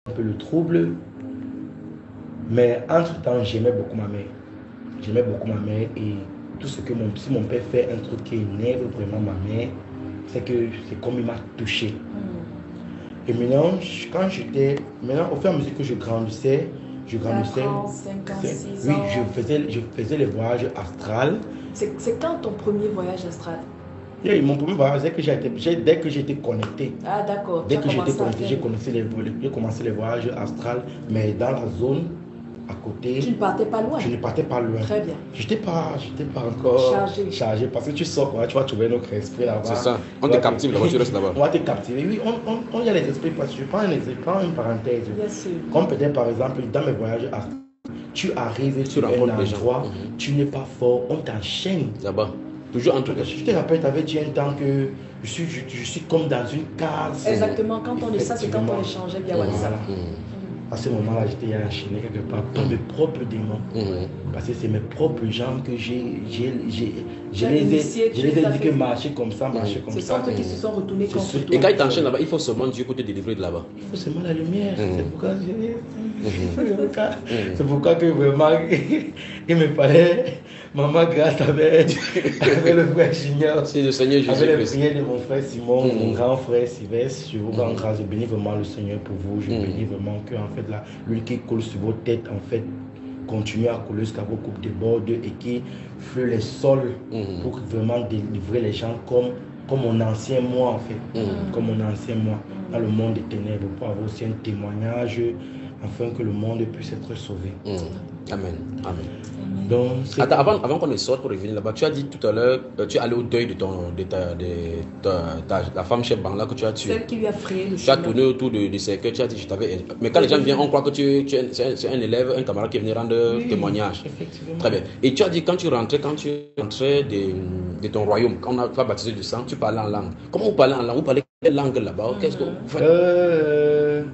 un peu le trouble. Mais entre-temps, j'aimais beaucoup ma mère. J'aimais beaucoup ma mère et tout ce que si mon père fait un truc qui énerve vraiment ma mère, c'est que c'est comme il m'a touché. Et maintenant, maintenant, au fur et à mesure que je grandissais, 4 ans, 5 ans, 6 oui, ans. je faisais les voyages astrales. C'est quand ton premier voyage astral? Et mon premier voyage, dès que j'étais connecté. Ah d'accord. Dès que j'étais connecté, j'ai commencé les voyages astrales, mais dans la zone à côté. Tu ne partais pas loin? Je ne partais pas loin. Très bien. J'étais pas encore chargé parce que tu sors, tu vas trouver notre esprit là-bas. C'est ça. On te captive là-bas, tu restes là-bas. On va te captiver. Oui, on y a les esprits parce que je prends une parenthèse. Bien sûr. Comme peut-être par exemple dans mes voyages astrales, tu arrives sur un endroit, tu n'es pas fort, on t'enchaîne. Là-bas. Toujours entre eux. Je te rappelle, tu avais dit un temps que je suis comme dans une case. Exactement, quand on dit ça, c'est quand on échangeait via WhatsApp. À ce moment-là, j'étais enchaîné quelque part par mes propres démons. Parce que c'est mes propres jambes que je les ai dit que marcher comme ça, marcher comme ça. Ce sont ceux qui se sont retournés contre toi. Et quand ils t'enchaînent là-bas, il faut seulement Dieu pour te délivrer de là-bas. Il faut seulement la lumière. C'est pourquoi que vraiment, il me fallait maman grâce avec le frère Junior. C'est le Seigneur Jésus. Avec les prières de mon frère Simon, mon grand frère Sylvestre, je vous rends grâce. Je bénis vraiment le Seigneur pour vous. Je bénis vraiment que en fait là, l'huile qui coule sur vos têtes, en fait, continue à couler jusqu'à vos coupes débordent et qui fleure les sols pour vraiment délivrer les gens comme mon ancien moi en fait. Comme mon ancien moi dans le monde des ténèbres pour avoir aussi un témoignage afin que le monde puisse être sauvé. Amen. Amen. Donc, attends, avant qu'on ne sorte pour revenir là-bas, tu as dit tout à l'heure, tu es allé au deuil de la femme chef Bangla que tu as tuée. Celle qui lui a frayé le chemin. Tu as tourné autour de cercle, tu as dit je t'avais. Mais quand les gens viennent, on croit que c'est un élève, un camarade qui est venu rendre témoignage. Effectivement. Très bien. Et tu as dit quand tu rentrais de ton royaume, quand on a baptisé du sang, tu parlais en langue. Comment vous parlez en langue? Vous parlez quelle langue là-bas? Qu'est-ce que vous faites?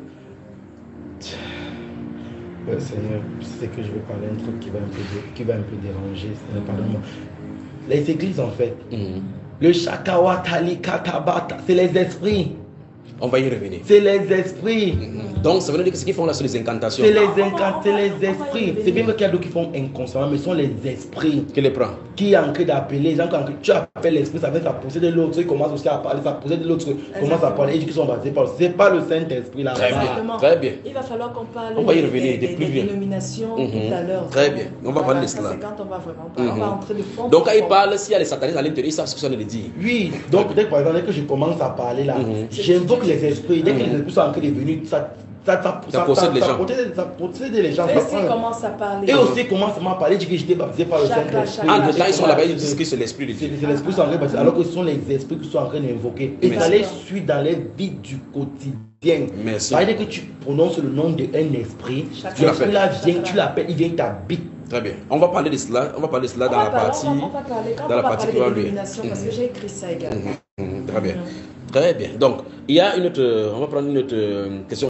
Seigneur, c'est que je vais parler un truc qui va un peu déranger. Pardonne-moi. Les églises, en fait, le Shakawatali Katabata, c'est les esprits. On va y revenir. C'est les esprits. Donc, ça veut dire que ce qu'ils font là, c'est les incantations. C'est les esprits. C'est bien vrai qu'il y a d'autres qui font inconsciemment, mais ce sont les esprits. Qui les prend? Qui est en train d'appeler. Les gens, quand tu appelles l'esprit, ça fait ça possède de l'autre. Il commence aussi à parler, ça possède de l'autre. Commence à parler. Et dit qu'ils sont basés par. C'est pas le Saint-Esprit là. Très bien. Il va falloir qu'on parle on va y revenir, des dénominations tout à l'heure. Très bien. On va parler de cela. C'est quand on va vraiment parler. On va entrer de fond. Donc, quand il parle, s'il y a les satanistes à l'intérieur, ils savent ce que ça veut dire. Oui. Donc, peut-être par exemple, dès que je commence à parler là, j'invoque les esprits. Dès que les esprits sont en train de venir, ça possède les gens. Ça possède les gens. Et aussi commence à parler. Et aussi commence à parler, dit que j'étais baptisé par le Saint-Esprit. En temps, ils sont là-bas, ils disent que c'est l'esprit de Dieu. C'est l'esprit qui sont en train de baptiser, alors que ce sont les esprits qui sont en train d'invoquer. Et ça les suit dans les vies du quotidien. Merci. C'est-à-dire que tu prononces le nom d'un esprit, l'esprit là vient, tu l'appelles, il vient t'habiter. Très bien. On va parler de cela. On va parler de cela dans la partie. On va parler quand on va parler des dénominations parce que j'ai écrit ça également. Très bien. Très bien. Donc, il y a une autre. On va prendre une autre question.